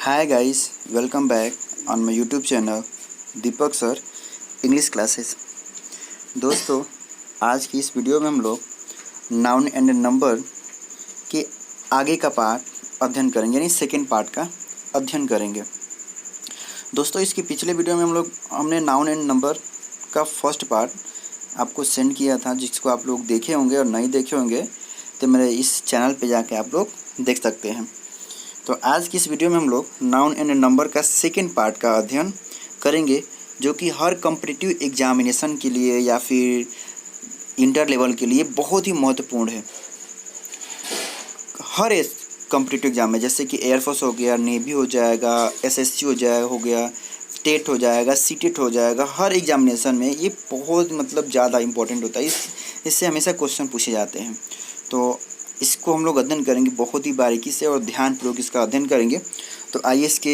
Hi guys, welcome back on my YouTube channel Deepak sir English classes. दोस्तों, आज की इस वीडियो में हम लोग नाउन एंड नंबर के आगे का पार्ट अध्ययन करेंगे, यानी सेकेंड पार्ट का अध्ययन करेंगे। दोस्तों, इसके पिछले वीडियो में हमने नाउन एंड नंबर का फर्स्ट पार्ट आपको सेंड किया था, जिसको आप लोग देखे होंगे और नहीं देखे होंगे तो मेरे इस चैनल पे जाके आप लोग देख सकते हैं। तो आज की इस वीडियो में हम लोग नाउन एंड नंबर का सेकेंड पार्ट का अध्ययन करेंगे, जो कि हर कॉम्पिटिटिव एग्जामिनेशन के लिए या फिर इंटर लेवल के लिए बहुत ही महत्वपूर्ण है। हर एक कॉम्पिटिटिव एग्जाम में, जैसे कि एयरफोर्स हो गया, नेवी हो जाएगा, एसएससी हो गया, टेट हो जाएगा, सीटेट हो जाएगा, हर एग्जामिनेशन में ये बहुत ज़्यादा इंपॉर्टेंट होता है। इससे हमेशा क्वेश्चन पूछे जाते हैं। तो इसको हम लोग अध्ययन करेंगे बहुत ही बारीकी से और ध्यानपूर्वक इसका अध्ययन करेंगे। तो आइए इसके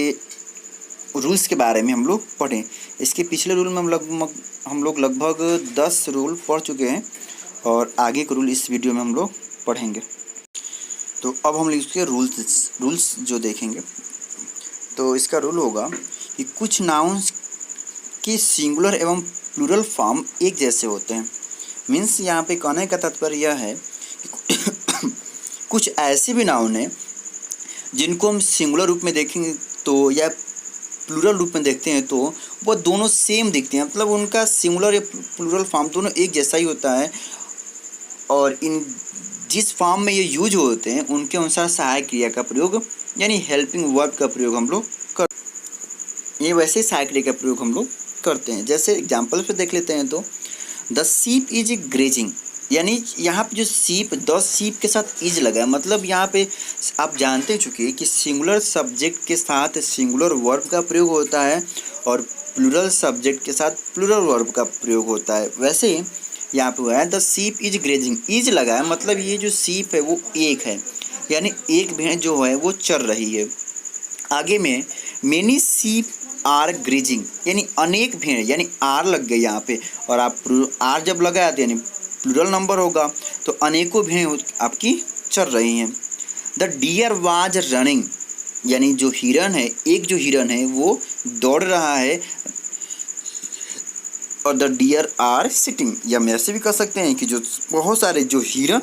रूल्स के बारे में हम लोग पढ़ें। इसके पिछले रूल में हम लोग लगभग 10 रूल पढ़ चुके हैं और आगे के रूल इस वीडियो में हम लोग पढ़ेंगे। तो अब हम इसके रूल्स जो देखेंगे, तो इसका रूल होगा कि कुछ नाउन्स के सिंगुलर एवं प्लूरल फॉर्म एक जैसे होते हैं। मीन्स यहाँ पे कहने का तात्पर्य यह है कि कुछ ऐसे भी नाउन हैं जिनको हम सिंगुलर रूप में देखेंगे तो या प्लूरल रूप में देखते हैं तो वह दोनों सेम दिखते हैं, मतलब उनका सिंगुलर या प्लूरल फॉर्म दोनों एक जैसा ही होता है। और इन जिस फॉर्म में ये यूज होते हैं उनके अनुसार सहायक क्रिया का प्रयोग यानी हेल्पिंग वर्ब का प्रयोग हम लोग ये वैसे सहायक क्रिया का प्रयोग हम लोग करते हैं। जैसे एग्जाम्पल पे देख लेते हैं तो द शीप इज ग्रेजिंग, यानी यहाँ पे जो शीप, द शीप के साथ इज लगा है, मतलब यहाँ पे आप जानते चुके कि सिंगुलर सब्जेक्ट के साथ सिंगुलर वर्ब का प्रयोग होता है और प्लूरल सब्जेक्ट के साथ प्लूरल वर्ब का प्रयोग होता है। वैसे यहाँ पे हुआ है the sheep is grazing, is लगा है, मतलब ये जो शीप है वो एक है, यानी एक भेड़ जो है वो चर रही है। आगे में मेनी शीप आर ग्रेजिंग, यानी अनेक भेड़, यानी आर लग गई यहाँ पे, और आप आर जब लगाया तो यानी प्लूरल नंबर होगा, तो अनेकों भेड़ आपकी चल रही हैं। द डियर वाज रनिंग, यानी जो हिरन है, एक जो हिरन है वो दौड़ रहा है, और द डियर आर सिटिंग, या हम ऐसे भी कह सकते हैं कि जो बहुत सारे जो हिरन,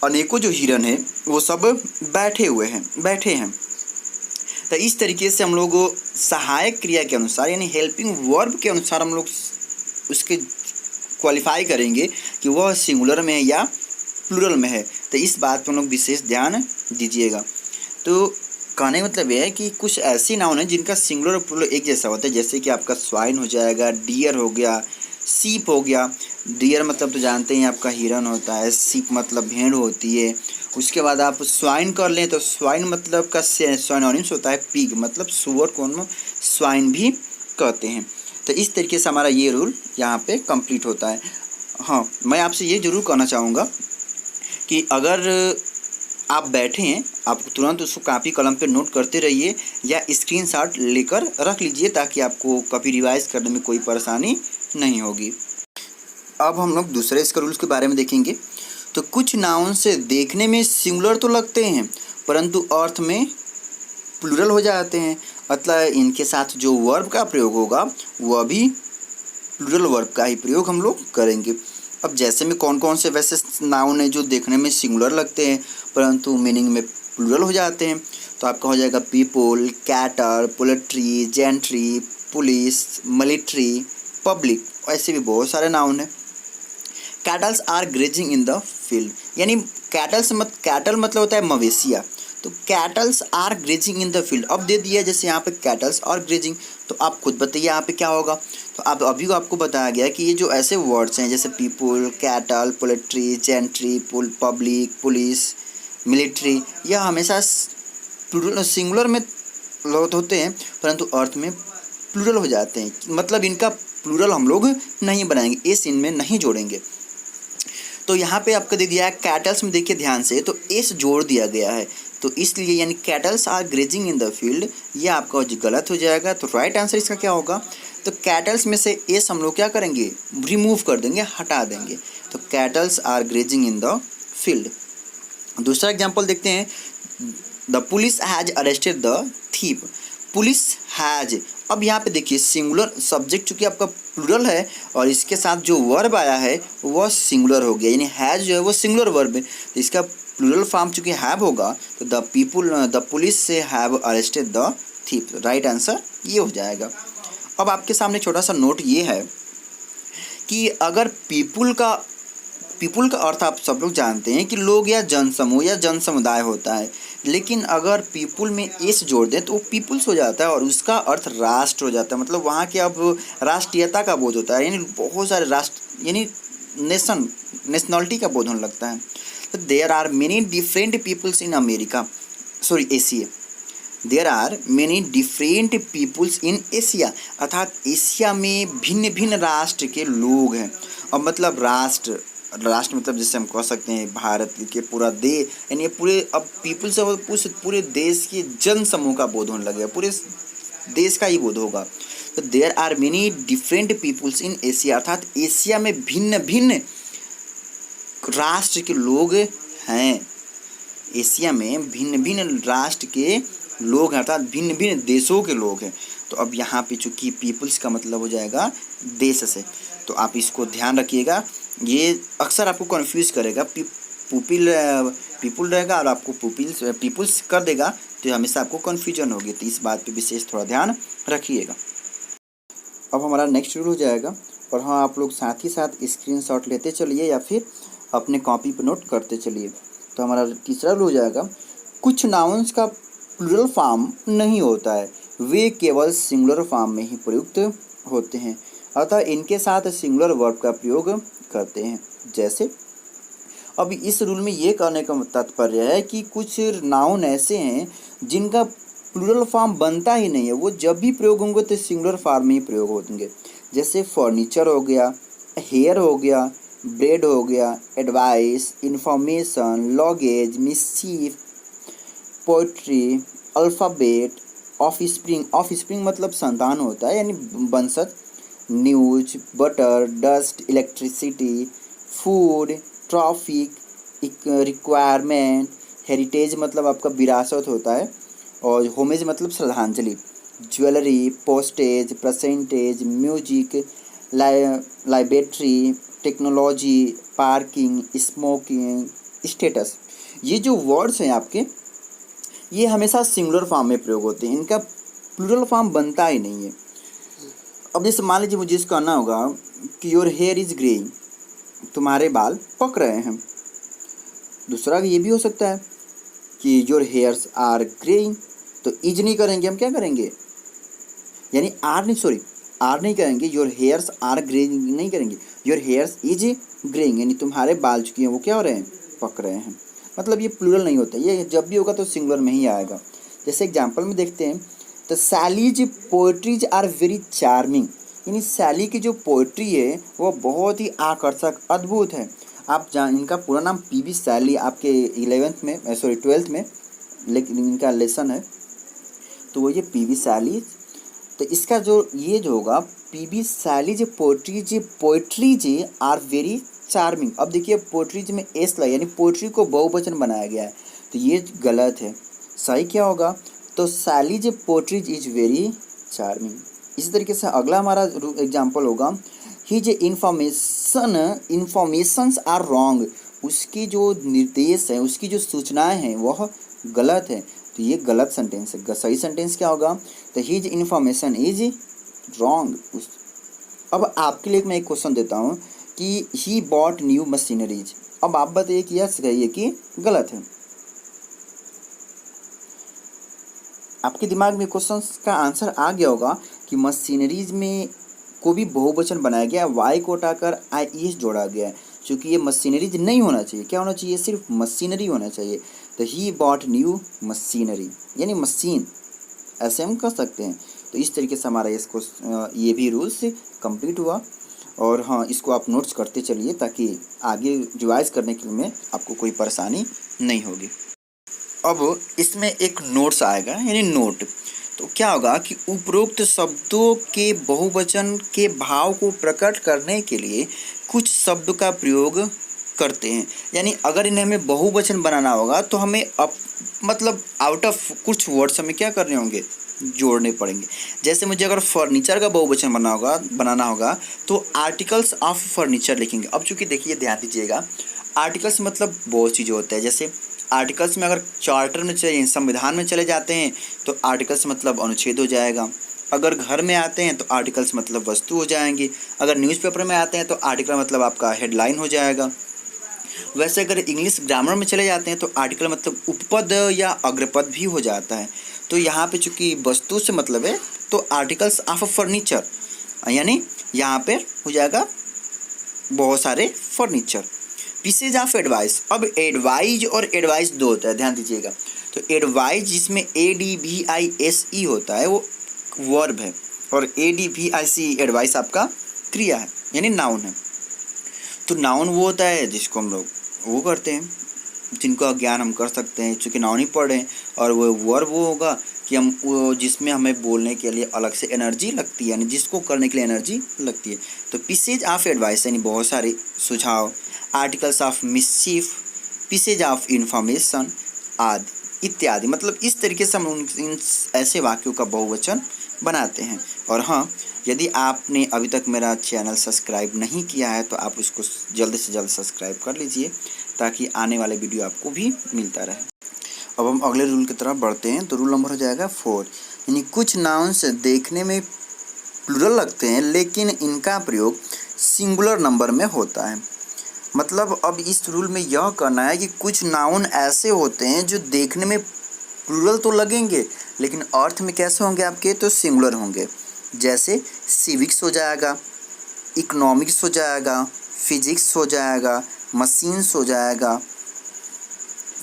अनेकों जो हिरन है वो सब बैठे हैं। तो इस तरीके से हम लोग सहायक क्रिया के अनुसार यानी हेल्पिंग वर्ब के अनुसार हम लोग उसके क्वालिफाई करेंगे कि वह सिंगुलर में है या प्लूरल में है। तो इस बात पर हम लोग विशेष ध्यान दीजिएगा। तो कहने का मतलब यह है कि कुछ ऐसी नाउन है जिनका सिंगुलर और प्लूरल एक जैसा होता है, जैसे कि आपका स्वाइन हो जाएगा, डियर हो गया, सीप हो गया। डियर मतलब तो जानते हैं आपका हिरन होता है, सीप मतलब भेड़ होती है। उसके बाद आप स्वाइन कर लें तो स्वाइन मतलब का सिनोनिम्स होता है पिग, मतलब सुअर को हम स्वाइन भी कहते हैं। तो इस तरीके से हमारा ये रूल यहाँ पे कंप्लीट होता है। हाँ, मैं आपसे ये ज़रूर कहना चाहूँगा कि अगर आप बैठे हैं, आप तुरंत उसको कापी कलम पे नोट करते रहिए या स्क्रीनशॉट लेकर रख लीजिए, ताकि आपको कभी रिवाइज करने में कोई परेशानी नहीं होगी। अब हम लोग दूसरे इसके रूल्स के बारे में देखेंगे। तो कुछ नाउन से देखने में सिंगुलर तो लगते हैं परंतु अर्थ में प्लूरल हो जाते हैं, मतलब इनके साथ जो वर्ब का प्रयोग होगा वह भी प्लूरल वर्ब का ही प्रयोग हम लोग करेंगे। अब जैसे में कौन कौन से वैसे नाउन है जो देखने में सिंगुलर लगते हैं परंतु मीनिंग में प्लूरल हो जाते हैं, तो आपका हो जाएगा people, cater, poultry, gentry, police, military, public. ऐसे भी बहुत सारे नाउन हैं। Cattles are grazing in the field, यानी कैटल मतलब होता है मवेशिया, तो cattles are grazing in the field. अब दे दिया जैसे यहाँ पे कैटल्स आर ग्रेजिंग, तो आप खुद बताइए यहाँ पे क्या होगा। तो आप अभी आपको बताया गया कि ये जो ऐसे वर्ड्स हैं जैसे people, cattle, poultry, gentry, public, police, military, यह हमेशा सिंगुलर में होते हैं परंतु अर्थ में प्लूरल हो जाते हैं, मतलब इनका प्लूरल हम लोग नहीं बनाएंगे, एस इनमें नहीं जोड़ेंगे। तो यहाँ पे आपको दे दिया है कैटल्स में, देखिए ध्यान से, तो एस जोड़ दिया गया है, तो इसलिए यानी cattles are grazing in the field, ये आपका गलत हो जाएगा। तो राइट आंसर इसका क्या होगा, तो कैटल्स में से एस हम लोग क्या करेंगे, रिमूव कर देंगे, हटा देंगे। तो cattles are grazing in the field. दूसरा एग्जाम्पल देखते हैं, the police has arrested the thief, police has. अब यहाँ पे देखिए सिंगुलर सब्जेक्ट चूँकि आपका प्लूरल है और इसके साथ जो वर्ब आया है वह सिंगुलर हो गया, यानी हैज जो है वो सिंगुलर वर्ब है, तो इसका प्लूरल फॉर्म चूँकि हैव होगा तो द पुलिस से have arrested the thief. Right answer ये हो जाएगा। अब आपके सामने छोटा सा नोट ये है कि अगर पीपुल का अर्थ आप सब लोग जानते हैं कि लोग या जनसमूह या जन समुदाय होता है, लेकिन अगर पीपुल में एस जोड़ दें तो वो पीपुल्स हो जाता है और उसका अर्थ राष्ट्र हो जाता है। मतलब वहाँ के अब राष्ट्रीयता का बोध होता है, यानी बहुत सारे राष्ट्र यानी नेशनलिटी का बोध होने लगता है। तो there are many different peoples in America, sorry Asia, there are many different peoples in Asia, अर्थात एशिया में भिन्न भिन्न राष्ट्र के लोग हैं। अब मतलब राष्ट्र मतलब जैसे हम कह सकते हैं भारत के पूरा देश, यानी पूरे अब पीपुल्स पूरे देश के जन समूह का बोध होने लगेगा, पूरे देश का ही बोध होगा। तो there are many different peoples in Asia, अर्थात एशिया में भिन्न भिन्न राष्ट्र के लोग हैं। एशिया में भिन्न भिन्न राष्ट्र के लोग हैं, अर्थात भिन्न भिन्न देशों के लोग हैं। तो अब यहाँ पे चूँकि पीपुल्स का मतलब हो जाएगा देश से, तो आप इसको ध्यान रखिएगा, ये अक्सर आपको कंफ्यूज करेगा। पीपुल रहेगा और आपको पीपुल्स कर देगा तो हमेशा आपको कन्फ्यूजन होगी, तो इस बात पे विशेष थोड़ा ध्यान रखिएगा। अब हमारा नेक्स्ट रूल हो जाएगा, और हाँ आप लोग साथ ही साथ स्क्रीनशॉट लेते चलिए या फिर अपने कॉपी पर नोट करते चलिए। तो हमारा तीसरा रूल हो जाएगा, कुछ नाउन्स का प्लूरल फॉर्म नहीं होता है, वे केवल सिंगुलर फॉर्म में ही प्रयुक्त होते हैं, अतः इनके साथ सिंगुलर वर्ब का प्रयोग करते हैं। जैसे अब इस रूल में ये कहने का तात्पर्य है कि कुछ नाउन ऐसे हैं जिनका प्लूरल फॉर्म बनता ही नहीं है, वो जब भी प्रयोग होंगे तो सिंगुलर फॉर्म में ही प्रयोग होंगे। जैसे फर्नीचर हो गया, हेयर हो गया, ब्रेड हो गया, advice, information, luggage, mischief, poetry, alphabet, offspring मतलब संतान होता है यानी वंशज, news, butter, dust, electricity, food, traffic, requirement, heritage मतलब आपका विरासत होता है, और होमेज मतलब श्रद्धांजलि, jewellery, postage, percentage, music, लाइब्रेटरी, technology, parking, smoking, status. ये जो वर्ड्स हैं आपके, ये हमेशा सिंगुलर फॉर्म में प्रयोग होते हैं, इनका प्लूरल फॉर्म बनता ही नहीं है। अब जैसे मान लीजिए मुझे इसका कहना होगा कि योर हेयर इज ग्रेइंग, तुम्हारे बाल पक रहे हैं। दूसरा ये भी हो सकता है कि योर हेयर्स आर ग्रेइंग, तो इज नहीं करेंगे, हम क्या करेंगे, यानी आर नहीं करेंगे, योर हेयर्स आर ग्रेइंग नहीं करेंगे, योर हेयर्स इज ग्रेइंग, यानी तुम्हारे बाल चुके हैं वो क्या हो रहे हैं, पक रहे हैं। मतलब ये प्लूरल नहीं होता, ये जब भी होगा तो सिंगुलर में ही आएगा। जैसे एग्जाम्पल में देखते हैं, तो Shelley's poetries are very charming, यानी सैली की जो पोएट्री है वो बहुत ही आकर्षक अद्भुत है। आप इनका पूरा नाम पीबी सैली आपके 12th में लेकिन इनका लेसन है, तो वो ये पीबी सैली। तो इसका जो होगा PB Shelley's poetries are very charming. अब देखिए पोएट्रीज में एस लगा, यानी पोएट्री को बहुवचन बनाया गया है, तो ये गलत है। सही क्या होगा, तो Shelley's poetries is very charming. इसी तरीके से अगला हमारा एग्जाम्पल होगा, हिज इन्फॉर्मेशंस आर रॉन्ग, उसकी जो निर्देश है, उसकी जो सूचनाएं हैं वह गलत है, तो ये गलत सेंटेंस है। सही सेंटेंस क्या होगा, तो हिज इन्फॉर्मेशन इज रॉन्ग। अब आपके लिए मैं एक क्वेश्चन देता हूँ कि ही बॉट न्यू मशीनरीज, अब आप बताइए कि यह सही है कि गलत है। आपके दिमाग में क्वेश्चन का आंसर आ गया होगा कि मशीनरीज में को भी बहुवचन बनाया गया, वाई को हटाकर IES जोड़ा गया है, क्योंकि ये मशीनरीज नहीं होना चाहिए, क्या होना चाहिए, सिर्फ मशीनरी होना चाहिए। तो ही बॉट न्यू मशीनरी, यानी मशीन, ऐसे हम कर सकते हैं। तो इस तरीके से हमारा इसको ये भी रूल्स कंप्लीट हुआ, और हाँ इसको आप नोट्स करते चलिए ताकि आगे रिवाइज करने के लिए आपको कोई परेशानी नहीं होगी। अब इसमें एक नोट्स आएगा, यानी नोट, तो क्या होगा कि उपरोक्त शब्दों के बहुवचन के भाव को प्रकट करने के लिए कुछ शब्द का प्रयोग करते हैं, यानी अगर इन्हें हमें बहुवचन बनाना होगा तो हमें मतलब आउट ऑफ कुछ वर्ड्स हमें क्या करने होंगे, जोड़ने पड़ेंगे। जैसे मुझे अगर फर्नीचर का बहुवचन बनाना होगा तो आर्टिकल्स ऑफ फर्नीचर लिखेंगे। अब चूंकि देखिए ध्यान दीजिएगा, आर्टिकल्स मतलब बहुत चीज़ें होता है। जैसे आर्टिकल्स में अगर चार्टर में चले, संविधान में चले जाते हैं तो आर्टिकल्स मतलब अनुच्छेद हो जाएगा। अगर घर में आते हैं तो आर्टिकल्स मतलब वस्तु हो जाएंगी। अगर न्यूज़पेपर में आते हैं तो आर्टिकल मतलब आपका हेडलाइन हो जाएगा। वैसे अगर इंग्लिश ग्रामर में चले जाते हैं तो आर्टिकल मतलब उपपद या अग्रपद भी हो जाता है। तो यहाँ पे चूंकि वस्तु से मतलब है तो आर्टिकल्स ऑफ फर्नीचर, यानी यहाँ पे हो जाएगा बहुत सारे फर्नीचर। पीसेज ऑफ एडवाइस, अब एडवाइज और एडवाइस दो होता है, ध्यान दीजिएगा। तो एडवाइज जिसमें ADVISE होता है वो वर्ब है, और ADVICE एडवाइस आपका क्रिया है यानी नाउन है। तो नाउन वो होता है जिसको हम लोग वो करते हैं, जिनका ज्ञान हम कर सकते हैं चूँकि नाउन ही पढ़े हैं। और वो वर्ब वो होगा कि हम वो जिसमें हमें बोलने के लिए अलग से एनर्जी लगती है, यानी जिसको करने के लिए एनर्जी लगती है। तो पीसेज ऑफ एडवाइस यानी बहुत सारे सुझाव, articles of mischief, pieces of information आदि इत्यादि। मतलब इस तरीके से हम इन ऐसे वाक्यों का बहुवचन बनाते हैं। और हाँ, यदि आपने अभी तक मेरा चैनल सब्सक्राइब नहीं किया है तो आप उसको जल्द से जल्द सब्सक्राइब कर लीजिए ताकि आने वाले वीडियो आपको भी मिलता रहे। अब हम अगले रूल की तरफ बढ़ते हैं। तो रूल नंबर हो जाएगा 4, यानी कुछ नाउन्स देखने में प्लूरल लगते हैं लेकिन इनका प्रयोग सिंगुलर नंबर में होता है। मतलब अब इस रूल में यह कहना है कि कुछ नाउन ऐसे होते हैं जो देखने में प्लूरल तो लगेंगे लेकिन अर्थ में कैसे होंगे आपके, तो सिंगुलर होंगे। जैसे सिविक्स हो जाएगा, इकोनॉमिक्स हो जाएगा, फिजिक्स हो जाएगा, मशीन्स हो जाएगा,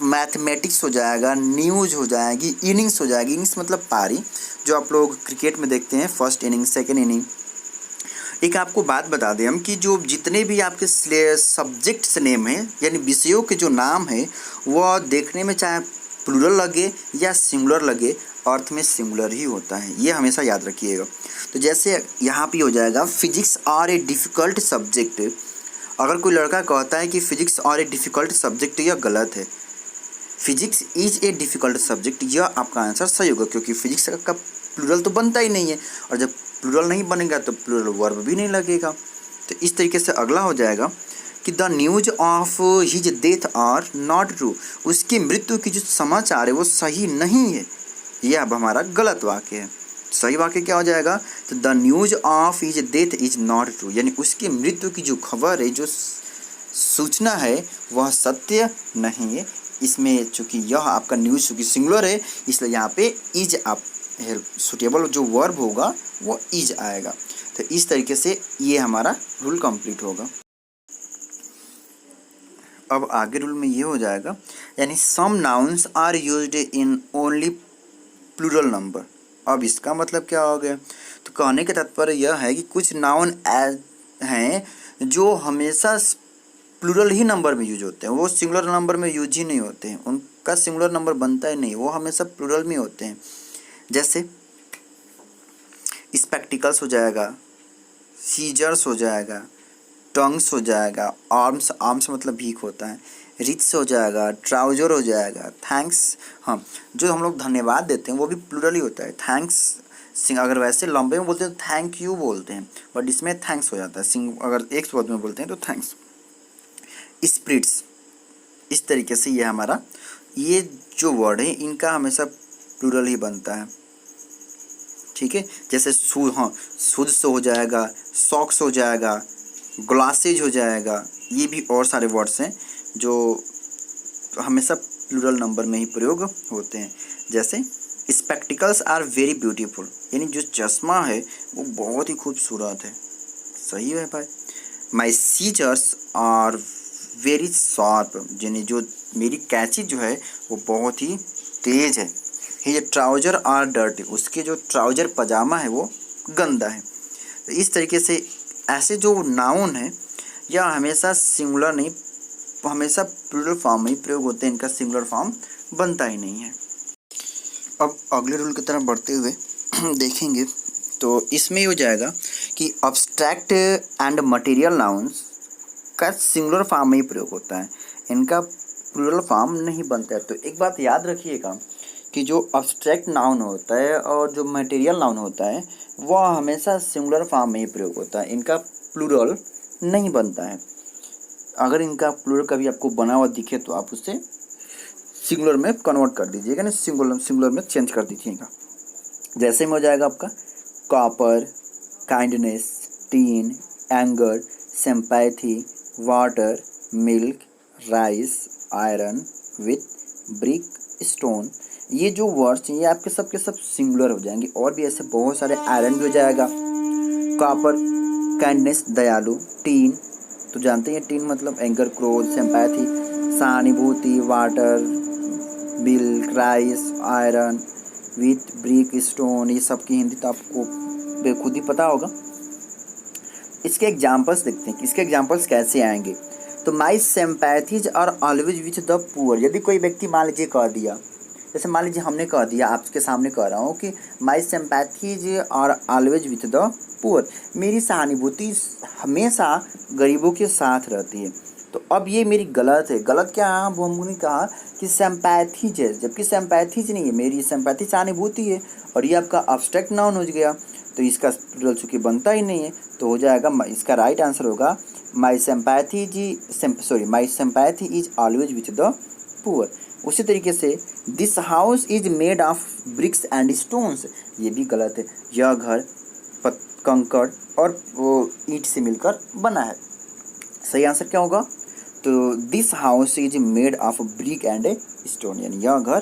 मैथमेटिक्स हो जाएगा, न्यूज़ हो जाएगी, इनिंग्स हो जाएगी। इनिंग्स मतलब पारी, जो आप लोग क्रिकेट में देखते हैं, फर्स्ट इनिंग सेकेंड इनिंग। एक आपको बात बता दें हम कि जो जितने भी आपके सब्जेक्ट्स नेम हैं यानी विषयों के जो नाम है वह देखने में चाहे प्लूरल लगे या सिंगुलर लगे, अर्थ में सिंगुलर ही होता है, ये हमेशा याद रखिएगा। तो जैसे यहाँ पे हो जाएगा physics are a difficult subject. अगर कोई लड़का कहता है कि physics are a difficult subject, यह गलत है। Physics is a difficult subject, यह आपका आंसर सही होगा, क्योंकि फिजिक्स का प्लूरल तो बनता ही नहीं है, और जब प्लूरल नहीं बनेगा तो प्लूरल वर्ब भी नहीं लगेगा। तो इस तरीके से अगला हो जाएगा कि the news of his death are not true, उसकी मृत्यु की जो समाचार है वो सही नहीं है। यह अब हमारा गलत वाक्य है। सही वाक्य क्या हो जाएगा, तो the news of his death is not true, यानी उसकी मृत्यु की जो खबर है, जो सूचना है वह सत्य नहीं है। इसमें चूँकि यह आपका न्यूज़ चूँकि सिंगुलर है इसलिए यहाँ पे इज आप सुटेबल जो वर्ब होगा वो इज आएगा। तो इस तरीके से ये हमारा रूल कंप्लीट होगा। अब आगे रूल में ये हो जाएगा, यानी some nouns are used in only plural number. अब इसका मतलब क्या हो गया, तो कहने का तात्पर्य यह है कि कुछ नाउन हैं जो हमेशा प्लूरल ही नंबर में यूज होते हैं, वो सिंगुलर नंबर में यूज ही नहीं होते हैं, उनका सिंगुलर नंबर बनता ही नहीं, वो हमेशा प्लूरल में होते हैं। जैसे स्पेक्टिकल्स हो जाएगा, सीजर्स हो जाएगा, टंग्स हो जाएगा, आर्म्स, आर्म्स मतलब भीख होता है, रिच हो जाएगा, ट्राउजर हो जाएगा, थैंक्स। हाँ, जो हम लोग धन्यवाद देते हैं वो भी प्लूरल ही होता है, थैंक्स। अगर वैसे लंबे में बोलते हैं तो थैंक यू बोलते हैं, बट इसमें थैंक्स हो जाता है। अगर एक शब्द में बोलते हैं तो थैंक्स। स्प्रिट्स, इस तरीके से ये हमारा ये जो वर्ड है इनका हमेशा प्लूरल ही बनता है, ठीक है। जैसे शूज हो जाएगा, सॉक्स हो जाएगा, ग्लासेज हो जाएगा, ये भी और सारे वर्ड्स हैं जो हमेशा प्लूरल नंबर में ही प्रयोग होते हैं। जैसे स्पेक्टिकल्स आर वेरी ब्यूटीफुल, यानी जो चश्मा है वो बहुत ही खूबसूरत है। सही है भाई। माई सीजर्स आर वेरी शार्प, यानी जो मेरी कैंची जो है वो बहुत ही तेज है। ये ट्राउजर आर डर्टी, उसके जो ट्राउजर पजामा है वो गंदा है। तो इस तरीके से ऐसे जो नाउन है यह हमेशा सिंगुलर नहीं, हमेशा प्लूरल फॉर्म में ही प्रयोग होते हैं, इनका सिंगुलर फॉर्म बनता ही नहीं है। अब अगले रूल की तरफ बढ़ते हुए देखेंगे तो इसमें हो जाएगा कि अब्स्ट्रैक्ट एंड मटेरियल नाउन्स का सिंगुलर फॉर्म में ही प्रयोग होता है, इनका प्लूरल फॉर्म नहीं बनता है। तो एक बात याद रखिएगा कि जो अब्स्ट्रैक्ट नाउन होता है और जो मटेरियल नाउन होता है वह हमेशा सिंगुलर फॉर्म में ही प्रयोग होता है, इनका प्लूरल नहीं बनता है। अगर इनका प्लूरल कभी आपको बना हुआ दिखे तो आप उसे सिंगुलर में कन्वर्ट कर दीजिएगा, नहीं सिंगुलर में चेंज कर दीजिएगा। जैसे में हो जाएगा आपका copper, kindness, tin, anger, sympathy, water, milk, rice, iron, with, brick, stone. ये जो वर्ड्स हैं ये आपके सब के सब सिंगुलर हो जाएंगे। और भी ऐसे बहुत सारे, आयरन भी हो जाएगा, कॉपर, काइंडनेस, दयालु, टीन तो जानते हैं टीन मतलब एंगर, क्रोध, सिंपैथी, सहानुभूति, water, milk, rice, iron, with, brick, stone, ये सब की हिंदी तो आपको खुद ही पता होगा। इसके एग्जाम्पल्स देखते हैं कि इसके एग्जाम्पल्स कैसे आएंगे। तो my sympathies are always with the poor. यदि कोई व्यक्ति मान लीजिए कह दिया, जैसे मान लीजिए हमने कह दिया, आपके सामने कह रहा हूँ कि my sympathies are always with the poor, मेरी सहानुभूति हमेशा गरीबों के साथ रहती है। तो अब ये मेरी गलत है। गलत क्या है? वो हमने कहा कि सिंपैथीज है, जबकि सिंपैथीज नहीं है, मेरी सिंपैथी सहानुभूति है। और ये आपका अब्स्ट्रैक्ट नाउन हो गया, तो इसका प्लूरल चूँकि बनता ही नहीं है, तो हो जाएगा, इसका राइट आंसर होगा my sympathy is always with the poor. उसी तरीके से this house is made of bricks and stones, ये भी गलत है। यह घर कंकड़ और ईंट से मिलकर बना है। सही आंसर क्या होगा? तो this house is made of brick and stone, यानी यह घर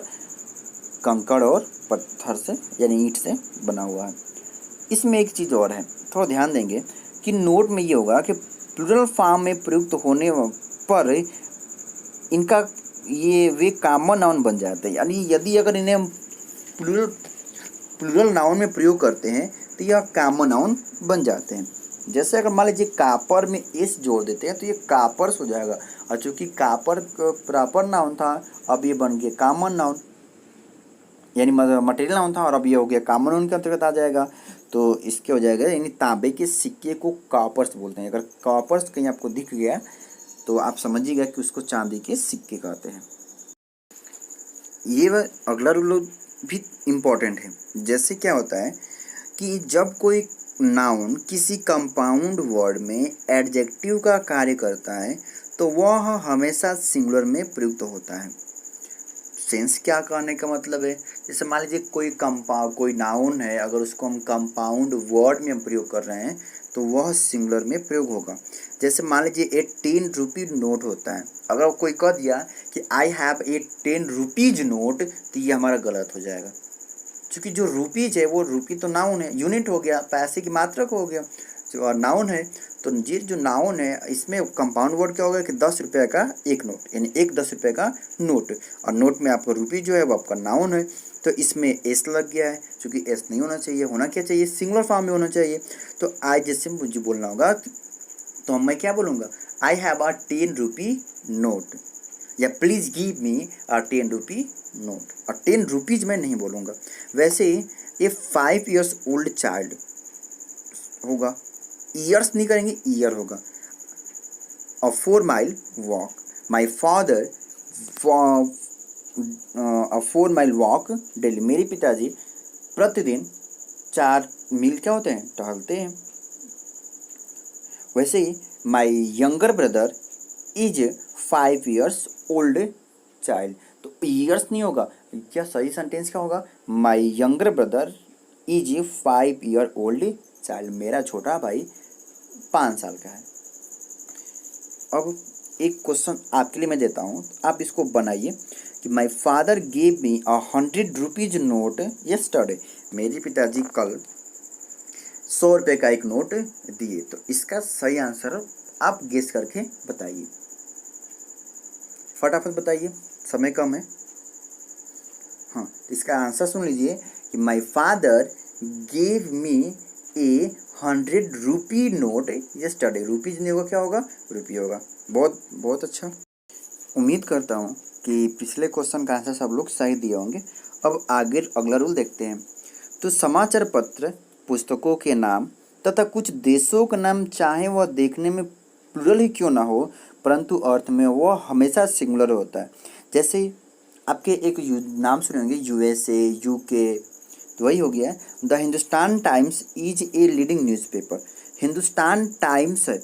कंकड़ और पत्थर से यानी ईंट से बना हुआ है। इसमें एक चीज़ और है, थोड़ा ध्यान देंगे कि नोट में ये होगा कि प्लूरल फॉर्म में प्रयुक्त होने पर इनका वे कॉमन नाउन बन जाते हैं। यानी यदि अगर इन्हें प्लूरल नाउन में प्रयोग करते हैं तो यह कॉमन नाउन बन जाते हैं। जैसे अगर मान लीजिए कापर में एस जोड़ देते हैं तो ये कापर्स हो जाएगा, और चूँकि कापर प्रॉपर नाउन था अब ये बन गया कॉमन नाउन, यानी मटेरियल नाउन था और अब ये हो गया कॉमन नाउन के अंतर्गत आ जाएगा। तो इसके हो जाएगा, यानी तांबे के सिक्के को कॉपर्स बोलते हैं। अगर कॉपर्स कहीं आपको दिख गया तो आप समझिएगा कि उसको चांदी के सिक्के कहते हैं। ये अगला रूल भी इम्पॉर्टेंट है। जैसे क्या होता है कि जब कोई नाउन किसी कंपाउंड वर्ड में एडजेक्टिव का कार्य करता है तो वह हमेशा सिंगुलर में प्रयुक्त होता है। सेंस क्या कहने का मतलब है, जैसे मान लीजिए कोई नाउन है, अगर उसको हम कंपाउंड वर्ड में हम प्रयोग कर रहे हैं तो वह सिंगुलर में प्रयोग होगा। जैसे मान लीजिए ए 10 रुपी नोट होता है, अगर कोई कह दिया कि I have a 10 rupees note तो ये हमारा गलत हो जाएगा, क्योंकि जो रुपीज है वो रुपी तो नाउन है, यूनिट हो गया, पैसे की मात्रक हो गया, और नाउन है। तो ये जो नाउन है इसमें कंपाउंड वर्ड क्या होगा कि 10 रुपये का एक नोट, यानी एक 10 रुपये का नोट, और नोट में आपका रुपी जो है वो आपका नाउन है। तो इसमें एस लग गया है, क्योंकि एस नहीं होना चाहिए, होना क्या चाहिए, सिंगुलर फॉर्म में होना चाहिए। तो आई जैसे मुझे बोलना होगा तो मैं क्या बोलूँगा, I have a 10 rupee note, या please give me a 10 rupee note, और 10 रुपीज़ मैं नहीं बोलूँगा। वैसे ये 5 years ओल्ड चाइल्ड होगा, ईयर्स नहीं करेंगे, ईयर होगा। अ 4 mile walk, my father a 4 mile walk daily, मेरे पिताजी प्रतिदिन 4 मील क्या होते हैं, टहलते हैं। वैसे ही my younger brother is 5 years old child, तो ईयर्स नहीं होगा, क्या सही सेंटेंस क्या होगा, my younger brother is 5 year old child, मेरा छोटा भाई 5 साल का है। अब एक क्वेश्चन आपके लिए मैं देता हूँ, आप इसको बनाइए कि my father gave me 100 rupees note yesterday, मेरे पिताजी कल 100 रुपये का एक नोट दिए। तो इसका सही आंसर आप गेस करके बताइए, फटाफट बताइए, समय कम है। हाँ, इसका आंसर सुन लीजिए कि my father gave me A 100 rupee note yesterday, rupees नहीं होगा, क्या होगा, रुपी होगा। बहुत बहुत अच्छा, उम्मीद करता हूँ कि पिछले क्वेश्चन का आंसर सब लोग सही दिए होंगे। अब आगे अगला रूल देखते हैं। तो समाचार पत्र, पुस्तकों के नाम तथा कुछ देशों का नाम, चाहे वह देखने में प्लूरल ही क्यों ना हो, परंतु अर्थ में वह हमेशा सिंगुलर होता है। जैसे आपके एक नाम सुने होंगे USA, UK, तो वही हो गया। The Hindustan times is a leading newspaper. Hindustan times है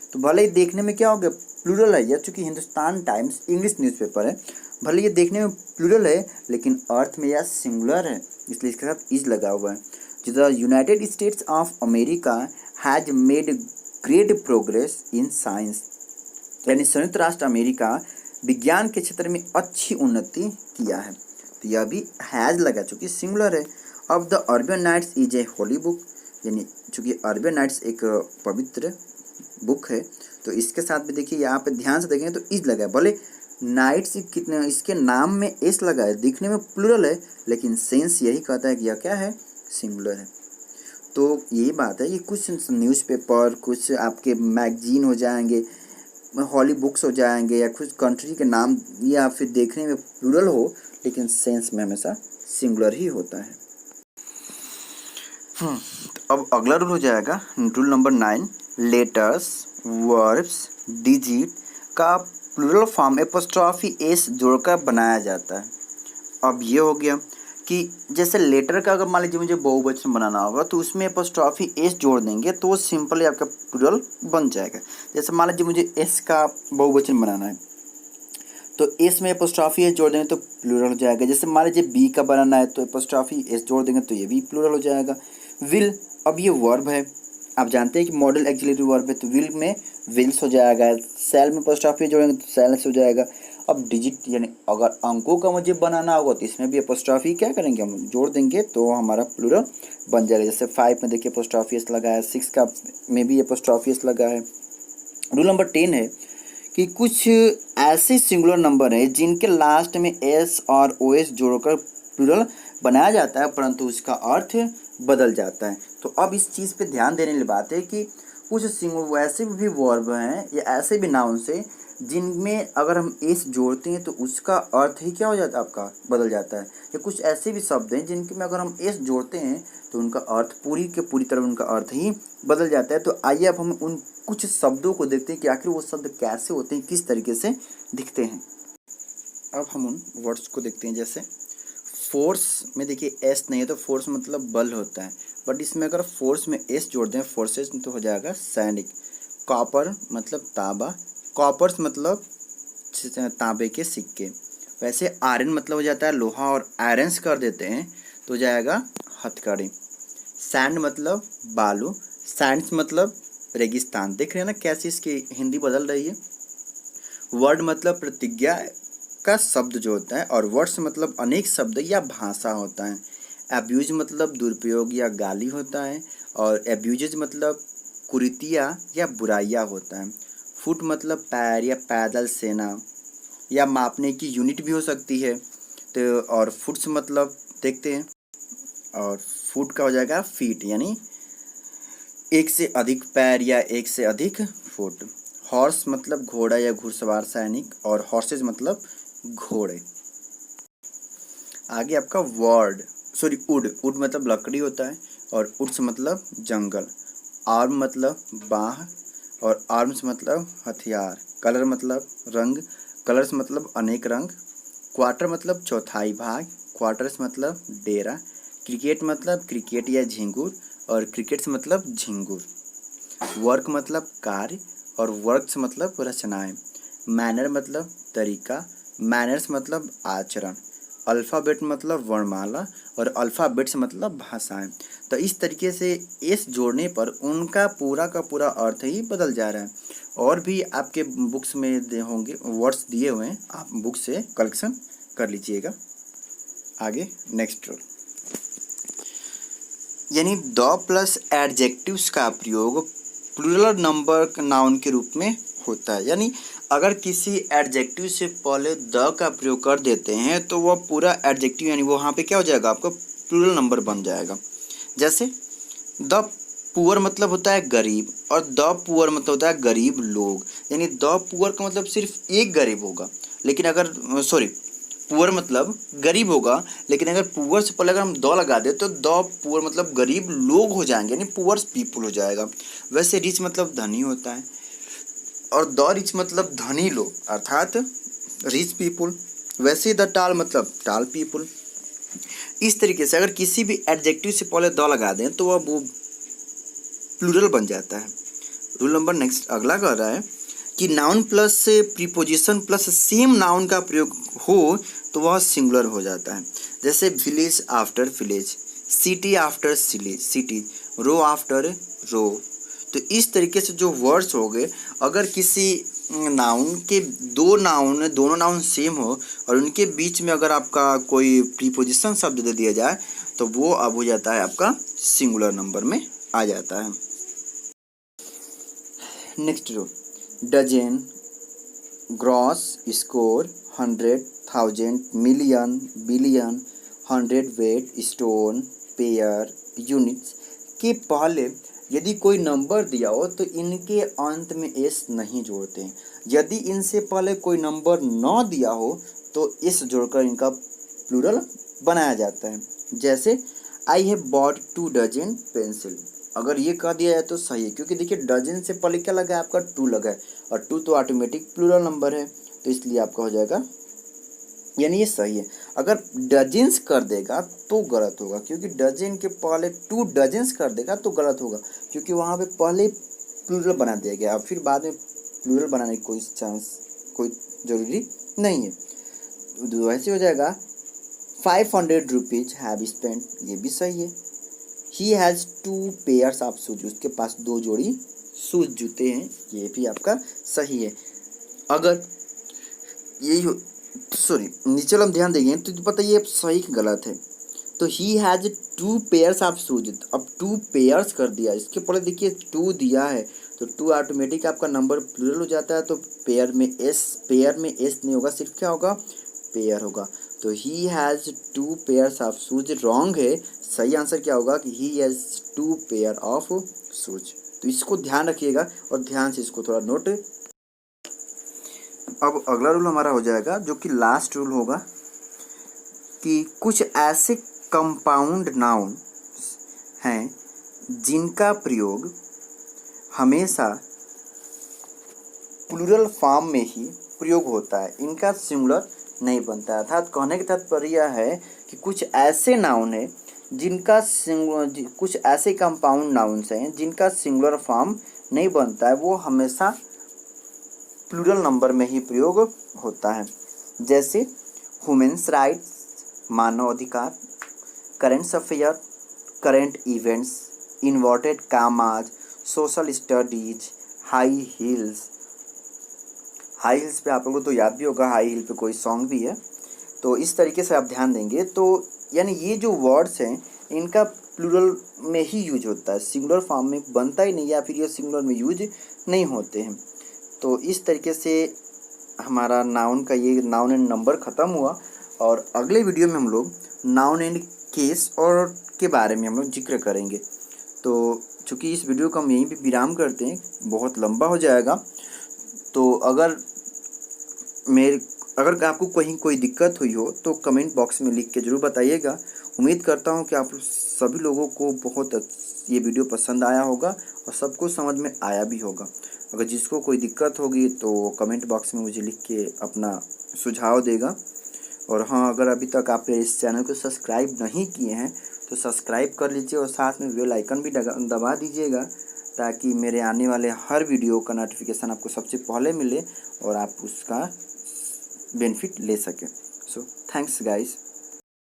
तो भले ही देखने में क्या हो गया, प्लूरल है यह, चूँकि हिंदुस्तान टाइम्स इंग्लिश न्यूज़पेपर है, भले ये देखने में प्लूरल है लेकिन अर्थ में यह सिंगुलर है, इसलिए इसके साथ इज लगा हुआ है। The United states of America has made great progress in science, यानी संयुक्त राष्ट्र अमेरिका विज्ञान के क्षेत्र में अच्छी उन्नति किया है, तो यह भी हैज लगा चूँकि सिंगुलर है। अब the Arabian Nights is a holy book, यानी चूँकि अरबियन नाइट्स एक पवित्र बुक है, तो इसके साथ भी देखिए यहाँ पे ध्यान से देखेंगे तो इज लगा है, भले नाइट्स कितने इसके नाम में एस लगा है, दिखने में प्लूरल है लेकिन सेंस यही कहता है कि यह क्या है, सिंगुलर है। तो यही बात है कि कुछ न्यूज़पेपर, कुछ आपके मैगजीन हो जाएंगे, हॉली बुक्स हो जाएंगे, या कुछ कंट्री के नाम या फिर देखने में प्लूरल हो लेकिन सेंस में हमेशा सिंगुलर ही होता है। तो अब अगला रूल हो जाएगा rule number 9, letters, verbs, digit का प्लूरल फॉर्म एपोस्ट्रॉफी एस जोड़कर बनाया जाता है। अब ये हो गया कि जैसे लेटर का अगर मान लीजिए मुझे बहुवचन बनाना होगा तो उसमें एपोस्ट्रॉफी एस जोड़ देंगे तो वो सिंपली आपका प्लूरल बन जाएगा। जैसे मान लीजिए मुझे एस का बहुवचन बनाना है तो एस में एपोस्ट्रॉफी एस जोड़ देंगे तो प्लूरल हो जाएगा। जैसे मान लीजिए बी का बनाना है तो एपोस्ट्रॉफी एस जोड़ देंगे तो ये भी प्लूरल हो जाएगा। विल, अब ये वर्ब है, आप जानते हैं कि मॉडल एक्सिलरी वर्ब है, तो विल में विल्स हो जाएगा। सेल में एपोस्ट्रॉफी जोड़ेंगे तो सेल्स हो जाएगा। अब डिजिट यानी अगर अंकों का मुझे बनाना होगा तो इसमें भी एपोस्ट्रॉफी क्या करेंगे, हम जोड़ देंगे तो हमारा प्लूरल बन जाएगा। जैसे 5 में देखिए एपोस्ट्रॉफी एस लगा है, 6 का में भी एपोस्ट्रॉफी एस लगा है। रूल नंबर 10 है कि कुछ ऐसे सिंगुलर नंबर हैं जिनके लास्ट में एस और ओ एस जोड़कर प्लूरल बनाया जाता है परंतु उसका अर्थ बदल जाता है। तो अब इस चीज़ पे ध्यान देने वाली बात है कि कुछ वैसे भी वर्ब हैं या ऐसे भी नाउन से जिनमें अगर हम एस जोड़ते हैं तो उसका अर्थ ही क्या हो जाता है, आपका बदल जाता है। या कुछ ऐसे भी शब्द हैं जिनके में अगर हम एस जोड़ते हैं तो उनका अर्थ पूरी के पूरी तरह उनका अर्थ ही बदल जाता है। तो आइए अब हम उन कुछ शब्दों को देखते हैं कि आखिर वो शब्द कैसे होते हैं, किस तरीके से दिखते हैं। अब हम उन वर्ड्स को देखते हैं। जैसे फोर्स में देखिए एस नहीं है तो फोर्स मतलब बल होता है, बट इसमें अगर फोर्स में एस जोड़ दें फोर्सेस तो हो जाएगा सैनिक। कॉपर मतलब तांबा, कॉपर्स मतलब तांबे के सिक्के। वैसे आयरन मतलब हो जाता है लोहा और आयरन्स कर देते हैं तो हो जाएगा हथकड़ी। सैंड मतलब बालू, सैंड्स मतलब रेगिस्तान। देख रहे हैं ना कैसे इसकी हिंदी बदल रही है। वर्ड मतलब प्रतिज्ञा का शब्द जो होता है, और वर्ड्स मतलब अनेक शब्द या भाषा होता है। एब्यूज मतलब दुरुपयोग या गाली होता है, और एब्यूजेज मतलब कुरीतियाँ या बुराइयाँ होता है। फुट मतलब पैर या पैदल सेना या मापने की यूनिट भी हो सकती है। तो और फुट्स मतलब देखते हैं, और फुट का हो जाएगा फीट, यानी एक से अधिक पैर या एक से अधिक फुट। हॉर्स मतलब घोड़ा या घुड़सवार सैनिक, और हॉर्सेज मतलब घोड़े। आगे आपका वुड मतलब लकड़ी होता है, और उड्स मतलब जंगल। आर्म मतलब बाह, और आर्म्स मतलब हथियार। कलर मतलब रंग, कलर्स मतलब अनेक रंग। क्वार्टर मतलब चौथाई भाग, क्वार्टर्स मतलब डेरा। क्रिकेट मतलब क्रिकेट या झिंगुर, और क्रिकेट्स मतलब झिंगुर। वर्क मतलब कार्य, और वर्क्स मतलब रचनाएं। मैनर मतलब तरीका, मैनर्स मतलब आचरण। अल्फ़ाबेट मतलब वर्णमाला, और अल्फ़ाबेट्स मतलब भाषाएं। तो इस तरीके से एस जोड़ने पर उनका पूरा का पूरा अर्थ ही बदल जा रहा है। और भी आपके बुक्स में होंगे वर्ड्स दिए हुए हैं, आप बुक से कलेक्शन कर लीजिएगा। आगे नेक्स्ट रूल, यानी द प्लस एडजेक्टिव्स का प्रयोग प्लूरल नंबर नाउन के रूप में होता है। यानी अगर किसी एडजेक्टिव से पहले द का प्रयोग कर देते हैं तो वह पूरा एडजेक्टिव यानी वहाँ पे क्या हो जाएगा, आपका प्लूरल नंबर बन जाएगा। जैसे द पुअर मतलब होता है गरीब, और द पुअर मतलब होता है गरीब लोग। यानी द पुअर का मतलब सिर्फ एक गरीब होगा, लेकिन अगर पुअर मतलब गरीब होगा, लेकिन अगर पुअर से पहले अगर हम द लगा दे तो द पुअर मतलब गरीब लोग हो जाएंगे, यानी पुअर्स पीपुल हो जाएगा। वैसे रिच मतलब धनी होता है, और द रिच मतलब धनी लोग अर्थात रिच पीपुल। वैसे द टाल मतलब टाल पीपुल। इस तरीके से अगर किसी भी एडजेक्टिव से पहले द लगा दें तो अब वो प्लूरल बन जाता है। रूल नंबर नेक्स्ट अगला कह रहा है कि नाउन प्लस से प्रीपोजिशन प्लस सेम नाउन का प्रयोग हो तो वह सिंगुलर हो जाता है। जैसे village after village, city after city, row after row. तो इस तरीके से जो वर्ड्स हो गए, अगर किसी नाउन के दोनों नाउन सेम हो और उनके बीच में अगर आपका कोई प्रीपोजिशन शब्द दे दिया जाए तो वो अब हो जाता है आपका सिंगुलर नंबर में आ जाता है। Next row, dozen, gross, score, 100, 1000, million, billion, 100 weight, stone, pair, units के पहले यदि कोई नंबर दिया हो तो इनके अंत में एस नहीं जोड़ते हैं। यदि इनसे पहले कोई नंबर न दिया हो तो एस जोड़कर इनका प्लूरल बनाया जाता है। जैसे I have bought 2 dozen pencil. अगर ये कह दिया जाए तो सही है, क्योंकि देखिए डजन से पहले क्या लगा है आपका 2 लगा है और 2 तो ऑटोमेटिक प्लूरल नंबर है, तो इसलिए आपका हो जाएगा, यानी ये सही है। अगर डजन्स कर देगा तो गलत होगा, क्योंकि डजन के पहले 2 डजन्स कर देगा तो गलत होगा, क्योंकि वहाँ पे पहले प्लूरल बना दिया गया, अब फिर बाद में प्लूरल बनाने की कोई ज़रूरी नहीं है। तो ऐसे हो जाएगा 500 रुपीज़ हैव स्पेंट, ये भी सही है। He has 2 pairs of shoes, उसके पास 2 जोड़ी शूज जूते हैं, ये भी आपका सही है। अगर यही हो, सॉरी नीचे हम ध्यान देंगे तो पता ये सही कि गलत है। तो he has 2 pairs of shoes, अब 2 पेयर्स कर दिया, इसके पहले देखिए 2 दिया है तो 2 ऑटोमेटिक आपका नंबर प्लूरल हो जाता है, तो पेयर में एस नहीं होगा, सिर्फ क्या होगा, पेयर होगा। तो he has 2 pairs of shoes wrong है, सही आंसर क्या होगा कि he has 2 pair of shoes. तो इसको ध्यान रखिएगा और ध्यान से इसको थोड़ा नोट। अब अगला रूल हमारा हो जाएगा जो कि लास्ट रूल होगा कि कुछ ऐसे कंपाउंड नाउन हैं जिनका प्रयोग हमेशा प्लूरल फॉर्म में ही प्रयोग होता है, इनका सिंगुलर नहीं बनता है। अर्थात कहने का तात्पर्य है कि कुछ ऐसे नाउन है जिनका कुछ ऐसे कंपाउंड नाउन्स हैं जिनका सिंगुलर फॉर्म नहीं बनता है, वो हमेशा प्लूरल नंबर में ही प्रयोग होता है। जैसे ह्यूमन्स राइट्स, मानव अधिकार, current affair, current events, inverted commas, social studies, high heels. High heels पे आप लोगों को तो याद भी होगा, हाई हिल पे कोई सॉन्ग भी है। तो इस तरीके से आप ध्यान देंगे तो यानी ये जो वर्ड्स हैं इनका प्लूरल में ही यूज होता है, सिंगुलर फॉर्म में बनता ही नहीं, या फिर ये सिंगुलर में यूज नहीं होते हैं। तो इस तरीके से हमारा नाउन का ये नाउन एंड नंबर ख़त्म हुआ, और अगले वीडियो में हम लोग नाउन एंड केस और के बारे में हम लोग जिक्र करेंगे। तो चूँकि इस वीडियो को हम यहीं पे विराम करते हैं, बहुत लंबा हो जाएगा, तो अगर आपको कहीं कोई दिक्कत हुई हो तो कमेंट बॉक्स में लिख के ज़रूर बताइएगा। उम्मीद करता हूँ कि आप सभी लोगों को बहुत ये वीडियो पसंद आया होगा और सबको समझ में आया भी होगा। अगर जिसको कोई दिक्कत होगी तो कमेंट बॉक्स में मुझे लिख के अपना सुझाव देगा। और हाँ, अगर अभी तक आपने इस चैनल को सब्सक्राइब नहीं किए हैं तो सब्सक्राइब कर लीजिए और साथ में बेल आइकन भी दबा दीजिएगा, ताकि मेरे आने वाले हर वीडियो का नोटिफिकेशन आपको सबसे पहले मिले और आप उसका बेनिफिट ले सकें। So thanks guys.